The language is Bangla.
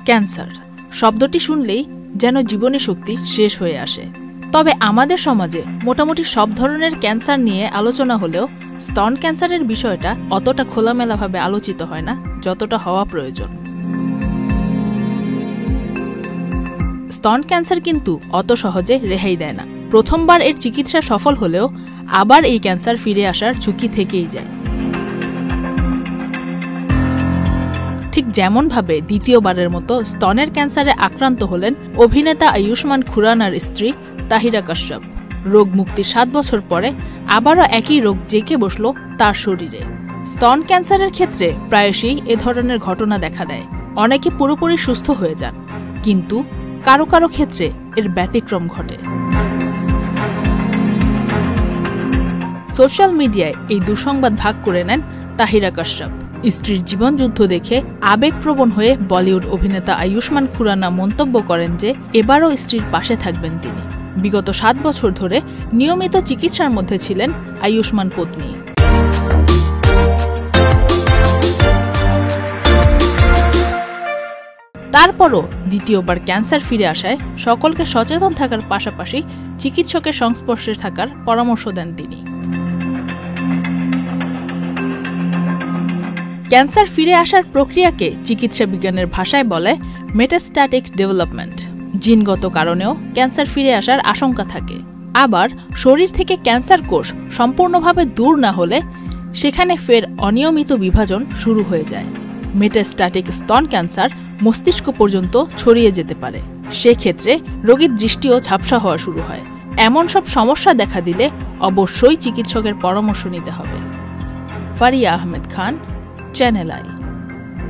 ক্যান্সার শব্দটি শুনলেই যেন জীবনী শক্তি শেষ হয়ে আসে। তবে আমাদের সমাজে মোটামুটি সব ধরনের ক্যান্সার নিয়ে আলোচনা হলেও স্তন ক্যান্সারের বিষয়টা অতটা খোলামেলাভাবে আলোচিত হয় না যতটা হওয়া প্রয়োজন। স্তন ক্যান্সার কিন্তু অত সহজে রেহাই দেয় না। প্রথমবার এর চিকিৎসা সফল হলেও আবার এই ক্যান্সার ফিরে আসার ঝুঁকি থেকেই যায়। ঠিক যেমনভাবে দ্বিতীয়বারের মতো স্তনের ক্যান্সারে আক্রান্ত হলেন অভিনেতা আয়ুষ্মান খুরানার স্ত্রী তাহিরা কাশ্যপ। রোগ মুক্তির 7 বছর পরে আবারও একই রোগ জেঁকে বসল তার শরীরে। স্তন ক্যান্সারের ক্ষেত্রে প্রায়শই এ ধরনের ঘটনা দেখা দেয়। অনেকে পুরোপুরি সুস্থ হয়ে যান, কিন্তু কারো কারো ক্ষেত্রে এর ব্যতিক্রম ঘটে। সোশ্যাল মিডিয়ায় এই দুঃসংবাদ ভাগ করে নেন তাহিরা কাশ্যপ। স্ত্রীর জীবনযুদ্ধ দেখে আবেগপ্রবণ হয়ে বলিউড অভিনেতা আয়ুষ্মান খুরানা মন্তব্য করেন যে এবারও স্ত্রীর পাশে থাকবেন তিনি। বিগত 7 বছর ধরে নিয়মিত চিকিৎসার মধ্যে ছিলেন আয়ুষ্মান পত্নী। তারপরও দ্বিতীয়বার ক্যান্সার ফিরে আসায় সকলকে সচেতন থাকার পাশাপাশি চিকিৎসকের সংস্পর্শে থাকার পরামর্শ দেন তিনি। ক্যান্সার ফিরে আসার প্রক্রিয়াকে চিকিৎসা বিজ্ঞানের ভাষায় বলে মেটাস্ট্যাটিক ডেভেলপমেন্ট। জিনগত কারণেও ক্যান্সার ফিরে আসার আশঙ্কা থাকে। আবার শরীর থেকে ক্যান্সার কোষ সম্পূর্ণভাবে দূর না হলে সেখানে ফের অনিয়মিত বিভাজন শুরু হয়ে যায়। মেটাস্ট্যাটিক স্তন ক্যান্সার মস্তিষ্ক পর্যন্ত ছড়িয়ে যেতে পারে। সেক্ষেত্রে রোগীর দৃষ্টিও ঝাপসা হওয়া শুরু হয়। এমন সব সমস্যা দেখা দিলে অবশ্যই চিকিৎসকের পরামর্শ নিতে হবে। Faria Ahmed Khan, channel I.